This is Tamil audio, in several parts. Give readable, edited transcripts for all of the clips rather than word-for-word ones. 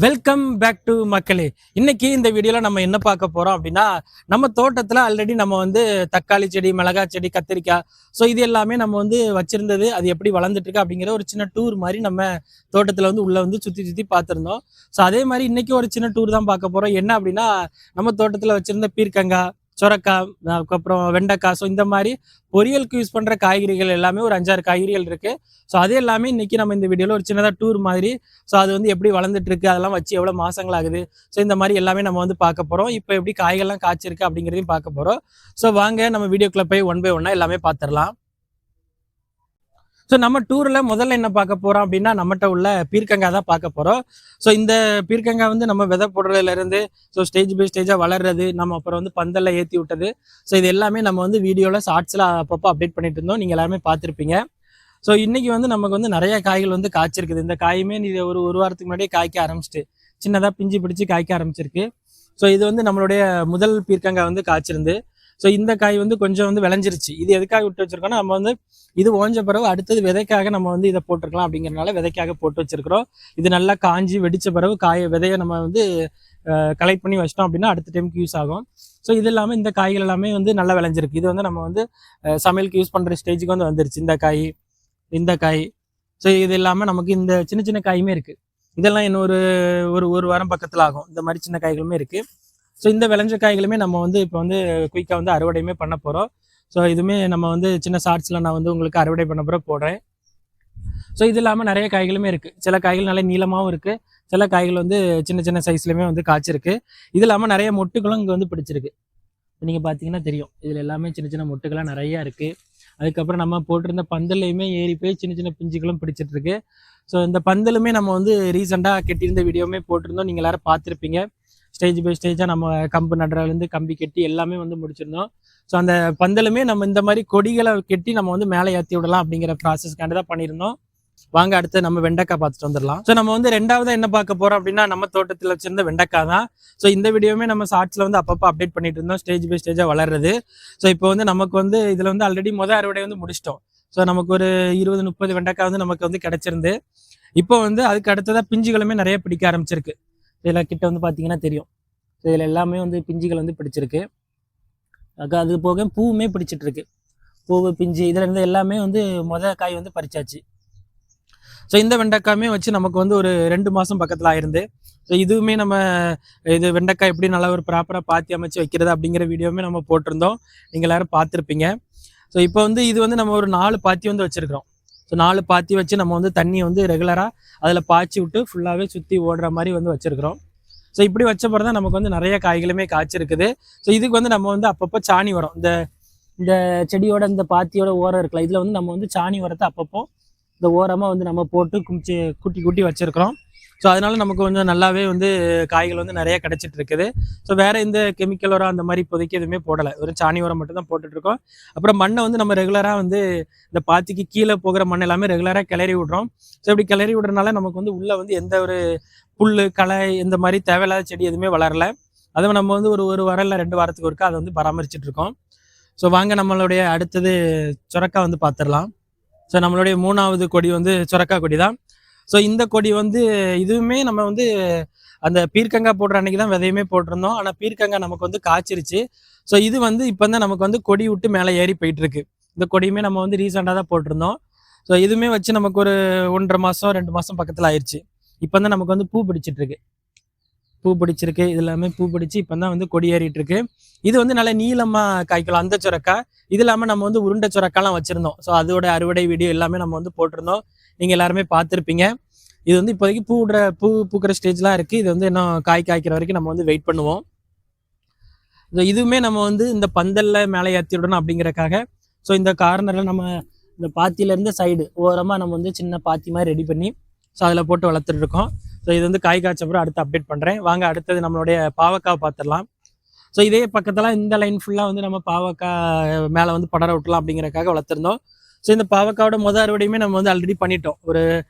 வெல்கம் பேக் டு மக்களே. இன்னைக்கு இந்த வீடியோல நம்ம என்ன பார்க்க போறோம் அப்படின்னா, நம்ம தோட்டத்துல ஆல்ரெடி நம்ம வந்து தக்காளி செடி, மிளகாய் செடி, கத்திரிக்காய், ஸோ இது எல்லாமே நம்ம வந்து வச்சிருந்தது, அது எப்படி வளர்ந்துட்டு இருக்கு அப்படிங்கிற ஒரு சின்ன டூர் மாதிரி நம்ம தோட்டத்துல வந்து உள்ள வந்து சுத்தி சுத்தி பார்த்துருந்தோம். ஸோ அதே மாதிரி இன்னைக்கு ஒரு சின்ன டூர் தான் பார்க்க போறோம். என்ன அப்படின்னா, நம்ம தோட்டத்துல வச்சிருந்த பீர்க்கங்காய், சொரக்காய், அதுக்கப்புறம் வெண்டைக்காய், ஸோ இந்த மாதிரி பொரியலுக்கு யூஸ் பண்ற காய்கறிகள் எல்லாமே ஒரு 5-6 காய்கறிகள் இருக்கு. ஸோ அது எல்லாமே இன்னைக்கு நம்ம இந்த வீடியோல ஒரு சின்னதா டூர் மாதிரி, ஸோ அது வந்து எப்படி வளர்ந்துட்டு இருக்கு, அதெல்லாம் வச்சு எவ்வளவு மாசங்கள் ஆகுது, ஸோ இந்த மாதிரி எல்லாமே நம்ம வந்து பார்க்க போறோம். இப்போ எப்படி காய்கள்லாம் காய்ச்சிருக்கு அப்படிங்கிறதையும் பார்க்க போறோம். ஸோ வாங்க நம்ம வீடியோக்குள்ள போய் ஒன் பை ஒன்னா எல்லாமே பார்த்துடலாம். ஸோ நம்ம டூர்ல முதல்ல என்ன பார்க்க போறோம் அப்படின்னா, நம்மகிட்ட உள்ள பீர்க்கங்காய் தான் பார்க்க போறோம். ஸோ இந்த பீர்க்கங்காய் வந்து நம்ம விதை போடுறதுல இருந்து ஸோ ஸ்டேஜ் பை ஸ்டேஜா வளர்றது, நம்ம அப்புறம் வந்து பந்தல்ல ஏற்றி விட்டது, ஸோ இது எல்லாமே நம்ம வந்து வீடியோல ஷார்ட்ஸ்ல அப்பப்போ அப்டேட் பண்ணிட்டு இருந்தோம். நீங்க எல்லாருமே பார்த்துருப்பீங்க. ஸோ இன்னைக்கு வந்து நமக்கு வந்து நிறைய காய்கள் வந்து காய்ச்சிருக்குது. இந்த காயுமே நீ ஒரு வாரத்துக்கு முன்னாடியே காய்க்க ஆரம்பிச்சிட்டு சின்னதா பிஞ்சு பிடிச்சு காய்க்க ஆரம்பிச்சிருக்கு. ஸோ இது வந்து நம்மளுடைய முதல் பீர்க்கங்காய் வந்து காய்ச்சிருந்து. ஸோ இந்த காய் வந்து கொஞ்சம் வந்து விளைஞ்சிருச்சு. இது எதுக்காக விட்டு வச்சிருக்கோம்னா, நம்ம வந்து இது ஓஞ்ச பிறகு அடுத்தது விதைக்காக நம்ம வந்து இதை போட்டிருக்கலாம் அப்படிங்கிறனால விதைக்காக போட்டு வச்சிருக்கிறோம். இது நல்லா காஞ்சி வெடிச்ச பிறகு விதையை நம்ம வந்து கலெக்ட் பண்ணி வச்சிட்டோம் அப்படின்னா அடுத்த டைமுக்கு யூஸ் ஆகும். ஸோ இது இல்லாமல் இந்த காய்கள் எல்லாமே வந்து நல்லா விளைஞ்சிருக்கு. இது வந்து நம்ம வந்து சமையலுக்கு யூஸ் பண்ணுற ஸ்டேஜுக்கு வந்து வந்துருச்சு. இந்த காய் ஸோ இது இல்லாமல் நமக்கு இந்த சின்ன சின்ன காயுமே இருக்குது. இதெல்லாம் இன்னும் ஒரு வாரம் பக்கத்தில் ஆகும். இந்த மாதிரி சின்ன காய்களுமே இருக்குது. ஸோ இந்த விளைஞ்ச காய்களுமே நம்ம வந்து இப்போ வந்து குயிக்காக வந்து அறுவடையுமே பண்ண போகிறோம். ஸோ இதுவுமே நம்ம வந்து சின்ன ஷார்ட்ஸில் நான் வந்து உங்களுக்கு அறுவடை பண்ண பிறகு போடுறேன். ஸோ இது இல்லாமல் நிறைய காய்களுமே இருக்குது. சில காய்கள் நல்ல நீளமாகவும் இருக்குது, சில காய்கள் வந்து சின்ன சின்ன சைஸ்லையுமே வந்து காய்ச்சிருக்கு. இது இல்லாமல் நிறைய மொட்டுகளும் இங்கே வந்து பிடிச்சிருக்கு. நீங்கள் பார்த்தீங்கன்னா தெரியும், இதில் எல்லாமே சின்ன சின்ன மொட்டுகளாக நிறையா இருக்குது. அதுக்கப்புறம் நம்ம போட்டிருந்த பந்தல்லையுமே ஏறி போய் சின்ன சின்ன பிஞ்சுகளும் பிடிச்சிட்டு இருக்கு. ஸோ இந்த பந்தலுமே நம்ம வந்து ரீசெண்டாக கட்டியிருந்த வீடியோவுமே போட்டிருந்தோம். நீங்கள் எல்லாரும் பார்த்துருப்பீங்க. ஸ்டேஜ் பை ஸ்டேஜாக நம்ம கம்பு நடுறதுலேருந்து கம்பி கட்டி எல்லாமே வந்து முடிச்சிருந்தோம். ஸோ அந்த பந்தலுமே நம்ம இந்த மாதிரி கொடிகளை கட்டி நம்ம வந்து மேலே ஏற்றி விடலாம் அப்படிங்கிற ப்ராசஸ்க்காண்டி தான் பண்ணியிருந்தோம். வாங்க அடுத்து நம்ம வெண்டைக்காய் பார்த்துட்டு வந்துடலாம். ஸோ நம்ம வந்து ரெண்டாவது என்ன பார்க்க போறோம் அப்படின்னா, நம்ம தோட்டத்தில் வச்சிருந்த வெண்டைக்காய் தான். ஸோ இந்த வீடியோவுமே நம்ம ஷார்ட்ஸ்ல வந்து அப்பப்போ அப்டேட் பண்ணிட்டு இருந்தோம், ஸ்டேஜ் பை ஸ்டேஜா வளருது. ஸோ இப்போ வந்து நமக்கு வந்து இதுல வந்து ஆல்ரெடி அறுவடை வந்து முடிச்சிட்டோம். ஸோ நமக்கு ஒரு 20-30 வெண்டைக்காய் வந்து நமக்கு வந்து கிடைச்சிருந்து. இப்போ வந்து அதுக்கு அடுத்ததா பிஞ்சுகளுமே நிறைய பிடிக்க ஆரம்பிச்சிருக்கு. இதுல கிட்ட வந்து பாத்தீங்கன்னா தெரியும், இதுல எல்லாமே வந்து பிஞ்சுகள் வந்து பிடிச்சிருக்கு. அது போக பூவுமே பிடிச்சிட்டு இருக்கு. பூவு பிஞ்சு இதுல இருந்து எல்லாமே வந்து காய் வந்து பறிச்சாச்சு. ஸோ இந்த வெண்டைக்காயுமே வச்சு நமக்கு வந்து ஒரு 2 மாதம் பக்கத்தில் ஆயிருந்து. ஸோ இதுவுமே நம்ம இது வெண்டைக்காய் எப்படி நல்லா ஒரு ப்ராப்பராக பாத்தி அமைச்சு வைக்கிறது அப்படிங்கிற வீடியோவுமே நம்ம போட்டிருந்தோம். நீங்கள் எல்லாரும் பார்த்துருப்பீங்க. ஸோ இப்போ வந்து இது வந்து நம்ம ஒரு 4 பாத்தி வந்து வச்சுருக்கிறோம். ஸோ 4 பாத்தி வச்சு நம்ம வந்து தண்ணியை வந்து ரெகுலராக அதில் பாய்ச்சி விட்டு ஃபுல்லாகவே சுற்றி ஓடுற மாதிரி வந்து வச்சுருக்கிறோம். ஸோ இப்படி வச்ச பிறகு தான் நமக்கு வந்து நிறைய காய்களுமே காய்ச்சிருக்குது. ஸோ இதுக்கு வந்து நம்ம வந்து அப்பப்போ சாணி வரும், இந்த செடியோட இந்த பாத்தியோட ஓரம் இருக்கலாம், இதில் வந்து நம்ம வந்து சாணி உரத்தை அப்பப்போ இந்த ஓரமாக வந்து நம்ம போட்டு குட்டி வச்சுருக்கிறோம். ஸோ அதனால நமக்கு கொஞ்சம் நல்லாவே வந்து காய்கள் வந்து நிறைய கிடைச்சிட்டு இருக்குது. ஸோ வேற இந்த கெமிக்கல் உரம் அந்த மாதிரி இப்போதைக்கு எதுவுமே போடலை, ஒரு சாணி உரம் மட்டும் தான் போட்டுட்ருக்கோம். அப்புறம் மண்ணை வந்து நம்ம ரெகுலராக வந்து இந்த பாத்திக்கு கீழே போகிற மண் எல்லாமே ரெகுலராக கிளறி விடுறோம். ஸோ இப்படி கிளறி விடுறதுனால நமக்கு வந்து உள்ளே வந்து எந்த ஒரு புல் களை இந்த மாதிரி தேவையில்லாத செடி எதுவுமே வளரலை. அதை நம்ம வந்து ஒரு வாரம் இல்லை 2 வாரத்துக்கு ஒருக்கா அதை வந்து பராமரிச்சுட்டு இருக்கோம். ஸோ வாங்க நம்மளுடைய அடுத்தது சுரக்காய் வந்து பார்த்துடலாம். ஸோ நம்மளுடைய 3வது கொடி வந்து சுரக்காய் கொடி தான். ஸோ இந்த கொடி வந்து இதுவுமே நம்ம வந்து அந்த பீர்க்கங்காய் போடுற அன்னைக்கு தான் விதையுமே போட்டிருந்தோம். ஆனால் பீர்க்கங்காய் நமக்கு வந்து காய்ச்சிருச்சு. ஸோ இது வந்து இப்போ தான் நமக்கு வந்து கொடி விட்டு மேலே ஏறி போயிட்டு இருக்கு. இந்த கொடியுமே நம்ம வந்து ரீசெண்டாக தான் போட்டிருந்தோம். ஸோ இதுவுமே வச்சு நமக்கு ஒரு 1.5 மாதம் 2 மாதம் பக்கத்தில் ஆயிடுச்சு. இப்போ தான் நமக்கு வந்து பூ பிடிச்சிருக்கு. இது எல்லாமே பூ பிடிச்சி இப்போ தான் வந்து கொடி ஏறிட்டு இருக்கு. இது வந்து நல்ல நீளமாக காய்க்கலாம் அந்த சுரக்காய். இது இல்லாமல் நம்ம வந்து உருண்டை சுரக்காய்லாம் வச்சுருந்தோம். ஸோ அதோட அறுவடை வீடியோ எல்லாமே நம்ம வந்து போட்டிருந்தோம். நீங்கள் எல்லாருமே பார்த்துருப்பீங்க. இது வந்து இப்போதைக்கு பூ பூக்கிற ஸ்டேஜ்லாம் இருக்குது. இது வந்து இன்னும் காய்க்கிற வரைக்கும் நம்ம வந்து வெயிட் பண்ணுவோம். இதுவுமே நம்ம வந்து இந்த பந்தல்ல மேலே ஏற்றி விடணும் அப்படிங்கிறக்காக ஸோ இந்த கார்னரில் நம்ம இந்த பாத்தியிலேருந்து சைடு ஓரமாக நம்ம வந்து சின்ன பாத்தி மாதிரி ரெடி பண்ணி ஸோ அதில் போட்டு வளர்த்துட்டு இருக்கோம். ஸோ இது வந்து காய் காய்ச்சப்பறம் அடுத்து அப்டேட் பண்ணுறேன். வாங்க அடுத்தது நம்மளுடைய பாவக்காய் பார்த்துடலாம். ஸோ இதே பக்கத்தில் இந்த லைன் ஃபுல்லாக வந்து நம்ம பாவக்காய் மேலே வந்து படர விட்டலாம் அப்படிங்கிறக்காக வளர்த்துருந்தோம். ஸோ இந்த பாவக்காயோட அறுவடையுமே நம்ம வந்து ஆல்ரெடி பண்ணிட்டோம். ஒரு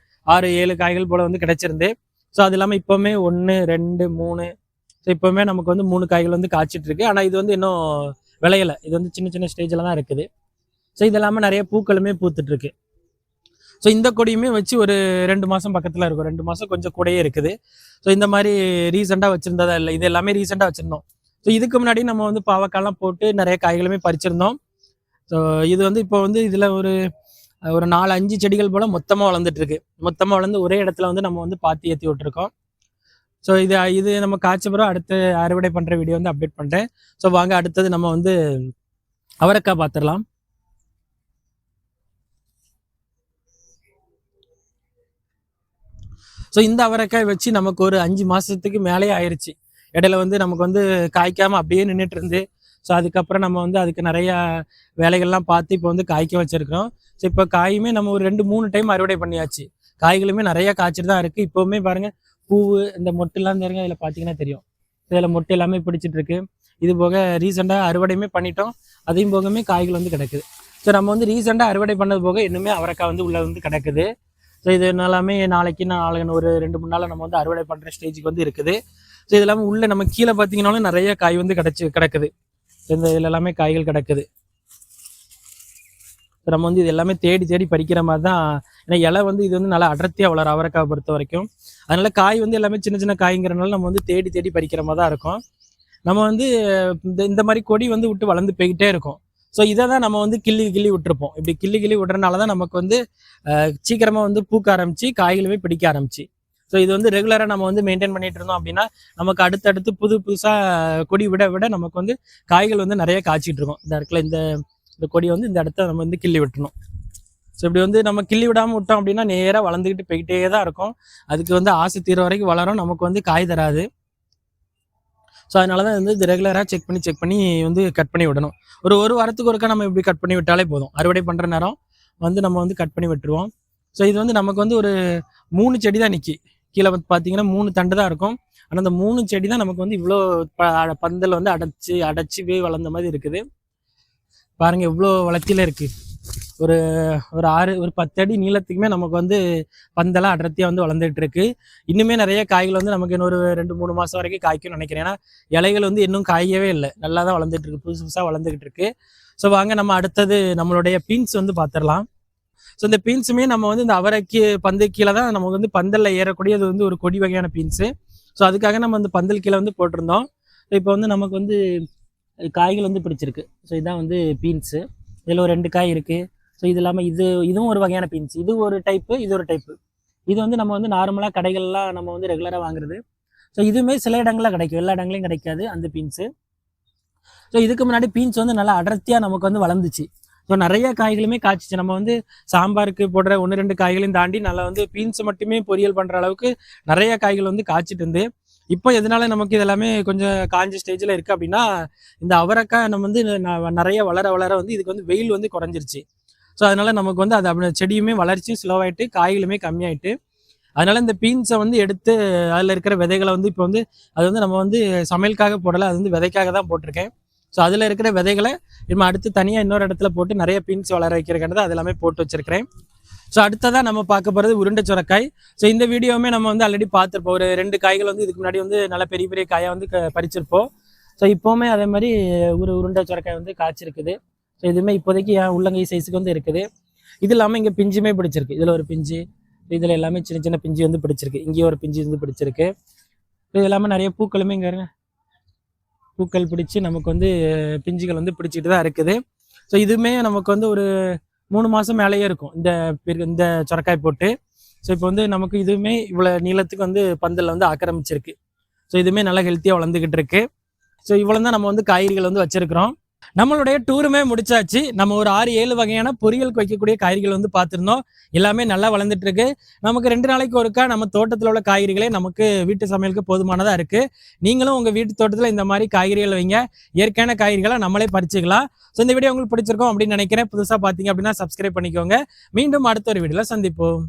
6-7 காய்கள் போல் வந்து கிடைச்சிருந்து. ஸோ அது இல்லாமல் இப்போவுமே 1 2 3 ஸோ இப்போவுமே நமக்கு வந்து 3 காய்கள் வந்து காய்ச்சிட்டு இருக்கு. ஆனால் இது வந்து இன்னும் விளையலை, இது வந்து சின்ன சின்ன ஸ்டேஜில் தான் இருக்குது. ஸோ இது இல்லாமல் நிறைய பூக்களுமே பூத்துட்ருக்கு. ஸோ இந்த கொடியுமே வச்சு ஒரு 2 மாதம் பக்கத்தில் இருக்கும், 2 மாதம் கொஞ்சம் கூடயே இருக்குது. ஸோ இந்த மாதிரி ரீசெண்டாக வச்சுருந்ததா இல்லை, இது எல்லாமே ரீசெண்டாக வச்சுருந்தோம். ஸோ இதுக்கு முன்னாடி நம்ம வந்து பாவக்காய்லாம் போட்டு நிறைய காய்களுமே பறிச்சிருந்தோம். ஸோ இது வந்து இப்போ வந்து இதில் ஒரு 4-5 செடிகள் போல் மொத்தமாக வளர்ந்துட்டுருக்கு. மொத்தமாக வளர்ந்து ஒரே இடத்துல வந்து நம்ம வந்து பாத்தி ஏற்றி விட்டுருக்கோம். ஸோ இது நம்ம காய்ச்ச பிறகு அடுத்து அறுவடை பண்ணுற வீடியோ வந்து அப்டேட் பண்ணுறேன். ஸோ வாங்க அடுத்தது நம்ம வந்து அவரைக்காய் பார்த்துடலாம். ஸோ இந்த அவரைக்காய் வச்சு நமக்கு ஒரு 5 மாதத்துக்கு மேலே ஆயிடுச்சு. இடையில வந்து நமக்கு வந்து காய்க்காமல் அப்படியே நின்றுட்டு இருந்து, ஸோ அதுக்கப்புறம் நம்ம வந்து அதுக்கு நிறையா வேலைகள்லாம் பார்த்து இப்போ வந்து காய்க்க வச்சுருக்கிறோம். ஸோ இப்போ காயுமே நம்ம ஒரு 2-3 டைம் அறுவடை பண்ணியாச்சு. காய்களுமே நிறையா காய்ச்சிட்டு தான் இருக்குது. இப்போவுமே பாருங்கள் பூவு இந்த மொட்டுலாம் தெரியுங்க, இதில் பார்த்தீங்கன்னா தெரியும். இதில் மொட்டு எல்லாமே பிடிச்சிட்டு இருக்கு. இது போக ரீசெண்டாக அறுவடையுமே பண்ணிட்டோம், அதையும் போகவே காய்கள் வந்து கிடக்குது. ஸோ நம்ம வந்து ரீசெண்டாக அறுவடை பண்ணது போக இன்னுமே அவரைக்காய் வந்து உள்ளே வந்து கிடக்குது. ஸோ இது எல்லாமே நாளைக்கு ஒரு 2-3 நாள் நம்ம வந்து அறுவடை பண்ணுற ஸ்டேஜுக்கு வந்து இருக்குது. ஸோ இது எல்லாமே உள்ளே நம்ம கீழே பார்த்தீங்கன்னாலும் நிறைய காய் வந்து கிடக்குது. இந்த இதில் எல்லாமே காய்கள் கிடக்குது. நம்ம வந்து இது எல்லாமே தேடி தேடி பறிக்கிற மாதிரி தான். ஏன்னா இலை வந்து இது வந்து நல்லா அடர்த்தியாக வளரும் அவரைக்காய் பொறுத்த வரைக்கும். அதனால காய் வந்து எல்லாமே சின்ன சின்ன காய்ங்கிறனால நம்ம வந்து தேடி தேடி பறிக்கிற மாதிரி தான் இருக்கும். நம்ம வந்து இந்த மாதிரி கொடி வந்து விட்டு வளர்ந்து போய்கிட்டே இருக்கும். ஸோ இதை தான் நம்ம வந்து கிள்ளி விட்டுருப்போம். இப்படி கிள்ளி விடுறதுனால தான் நமக்கு வந்து சீக்கிரமாக வந்து பூக்க ஆரம்பிச்சு காய்களுமே பிடிக்க ஆரம்பிச்சு. ஸோ இது வந்து ரெகுலராக நம்ம வந்து மெயின்டைன் பண்ணிட்டு இருந்தோம் அப்படின்னா நமக்கு அடுத்தடுத்து புதுசாக கொடி விட நமக்கு வந்து காய்கள் வந்து நிறைய காய்ச்சிட்டு இருக்கும். இந்த இடத்துல இந்த கொடி வந்து இந்த இடத்த நம்ம வந்து கிள்ளி விட்டுணும். ஸோ இப்படி வந்து நம்ம கிள்ளி விடாமல் விட்டோம் அப்படின்னா நேராக வளர்ந்துக்கிட்டு போய்கிட்டே தான் இருக்கும். அதுக்கு வந்து ஆசை தீர வரைக்கும் வளரும், நமக்கு வந்து காய் தராது. ஸோ அதனால தான் வந்து இது ரெகுலராக செக் பண்ணி வந்து கட் பண்ணி விடணும். ஒரு வாரத்துக்கு ஒருக்கா நம்ம இப்படி கட் பண்ணி விட்டாலே போதும். அறுவடை பண்ணுற நேரம் வந்து நம்ம வந்து கட் பண்ணி விட்டுருவோம். ஸோ இது வந்து நமக்கு வந்து ஒரு 3 செடி தான் நிற்கி. கீழே வந்து பார்த்தீங்கன்னா 3 தண்டு தான் இருக்கும். ஆனால் அந்த 3 செடி தான் நமக்கு வந்து இவ்வளோ பந்தல் வந்து அடைச்சி போய் வளர்ந்த மாதிரி இருக்குது. பாருங்கள் இவ்வளோ வளர்ச்சியில் இருக்குது. ஒரு 10 அடி நீளத்துக்குமே நமக்கு வந்து பந்தெல்லாம் அடர்த்தியாக வந்து வளர்ந்துட்டு இருக்கு. இன்னுமே நிறைய காய்கள் வந்து நமக்கு இன்னொரு 2-3 மாதம் வரைக்கும் காய்க்கும்னு நினைக்கிறேன். ஏன்னா இலைகள் வந்து இன்னும் காயவே இல்லை, நல்லா தான் வளர்ந்துட்டு இருக்கு, புதுசாக வளர்ந்துக்கிட்டு இருக்கு. ஸோ வாங்க நம்ம அடுத்தது நம்மளுடைய பீன்ஸ் வந்து பார்த்துடலாம். ஸோ இந்த பீன்ஸுமே நம்ம வந்து இந்த அவரைக்கு பந்து கீழே தான் நமக்கு வந்து பந்தலில் ஏறக்கூடியது வந்து ஒரு கொடி வகையான பீன்ஸு. ஸோ அதுக்காக நம்ம அந்த பந்தல் கீழே வந்து போட்டிருந்தோம். இப்போ வந்து நமக்கு வந்து காய்கள் வந்து பிடிச்சிருக்கு. ஸோ இதுதான் வந்து பீன்ஸு. இதில் ஒரு 2 காய் இருக்குது. ஸோ இது இல்லாமல் இதுவும் ஒரு வகையான பீன்ஸ். இது ஒரு டைப்பு, இது ஒரு டைப்பு. இது வந்து நம்ம வந்து நார்மலாக கடைகள்லாம் நம்ம வந்து ரெகுலராக வாங்குறது. ஸோ இதுவுமே சில இடங்களில் கிடைக்கும், எல்லா இடங்களையும் கிடைக்காது அந்த பீன்ஸு. ஸோ இதுக்கு முன்னாடி பீன்ஸ் வந்து நல்லா அடர்த்தியாக நமக்கு வந்து வளர்ந்துச்சு. ஸோ நிறைய காய்களுமே காய்ச்சிச்சு. நம்ம வந்து சாம்பாருக்கு போடுற 1-2 காய்களையும் தாண்டி நல்லா வந்து பீன்ஸ் மட்டுமே பொரியல் பண்ணுற அளவுக்கு நிறைய காய்கள் வந்து காய்ச்சிட்டு இருந்து, இப்போ எதனால நமக்கு இதெல்லாமே கொஞ்சம் காஞ்ச ஸ்டேஜில் இருக்குது அப்படின்னா, இந்த அவரைக்காய் நம்ம வந்து நிறைய வளர வந்து இதுக்கு வந்து வெயில் வந்து குறைஞ்சிருச்சு. ஸோ அதனால நமக்கு வந்து அது செடியுமே வளர்ச்சியும் ஸ்லோவாயிட்டு காய்களுமே கம்மியாயிட்டு, அதனால இந்த பீன்ஸை வந்து எடுத்து அதில் இருக்கிற விதைகளை வந்து இப்போ வந்து அது வந்து நம்ம வந்து சமையலுக்காக போடலை, அது வந்து விதைக்காக தான் போட்டிருக்கேன். ஸோ அதில் இருக்கிற விதைகளை நம்ம அடுத்து தனியாக இன்னொரு இடத்துல போட்டு நிறைய பீன்ஸ் வளர வைக்கிறக்கானது அது எல்லாமே போட்டு வச்சிருக்கிறேன். ஸோ அடுத்ததான் நம்ம பார்க்க போகிறது உருண்டை சுரைக்காய். ஸோ இந்த வீடியோவுமே நம்ம வந்து ஆல்ரெடி பார்த்துருப்போம். ஒரு 2 காய்கள் வந்து இதுக்கு முன்னாடி வந்து நல்ல பெரிய பெரிய காயை வந்து பறிச்சிருப்போம். ஸோ இப்போவுமே அதே மாதிரி உருண்டை சுரைக்காய் வந்து காய்ச்சிருக்குது. ஸோ இதுவுமே இப்போதைக்கு என் உள்ளங்கை சைஸுக்கு வந்து இருக்குது. இது இல்லாமல் இங்கே பிஞ்சுமே பிடிச்சிருக்கு. இதில் ஒரு பிஞ்சு, இதில் எல்லாமே சின்ன சின்ன பிஞ்சு வந்து பிடிச்சிருக்கு. இங்கேயும் ஒரு பிஞ்சு வந்து பிடிச்சிருக்கு. இது எல்லாமே நிறைய பூக்களுமே இங்கே பூக்கள் பிடிச்சி நமக்கு வந்து பிஞ்சுகள் வந்து பிடிச்சிட்டு தான் இருக்குது. ஸோ இதுவுமே நமக்கு வந்து ஒரு 3 மாதம் மேலேயே இருக்கும் இந்த சுரைக்காய் போட்டு. ஸோ இப்போ வந்து நமக்கு இதுவுமே இவ்வளோ நீளத்துக்கு வந்து பந்தல் வந்து ஆக்கிரமிச்சிருக்கு. ஸோ இதுவுமே நல்லா ஹெல்த்தியாக வளர்ந்துக்கிட்டு இருக்கு. ஸோ இவ்வளோ தான் நம்ம வந்து காய்கறிகள் வந்து வச்சிருக்கிறோம். நம்மளுடைய டூருமே முடிச்சாச்சு. நம்ம ஒரு 6-7 வகையான பொரியலுக்கு வைக்கக்கூடிய காய்கறிகள் வந்து பார்த்துருந்தோம். எல்லாமே நல்லா வளர்ந்துட்டு இருக்கு. நமக்கு 2 நாளைக்கு ஒருக்கா நம்ம தோட்டத்தில் உள்ள காய்கறிகளே நமக்கு வீட்டு சமையலுக்கு போதுமானதாக இருக்கு. நீங்களும் உங்கள் வீட்டு தோட்டத்தில் இந்த மாதிரி காய்கறிகள் வைங்க. இயற்கையான காய்கறிகளை நம்மளே பறிச்சுக்கலாம். ஸோ இந்த வீடியோ உங்களுக்கு பிடிச்சிருக்கோம் அப்படின்னு நினைக்கிறேன். புதுசாக பார்த்தீங்க அப்படின்னா சப்ஸ்கிரைப் பண்ணிக்கோங்க. மீண்டும் அடுத்த ஒரு வீடியோவில் சந்திப்போம்.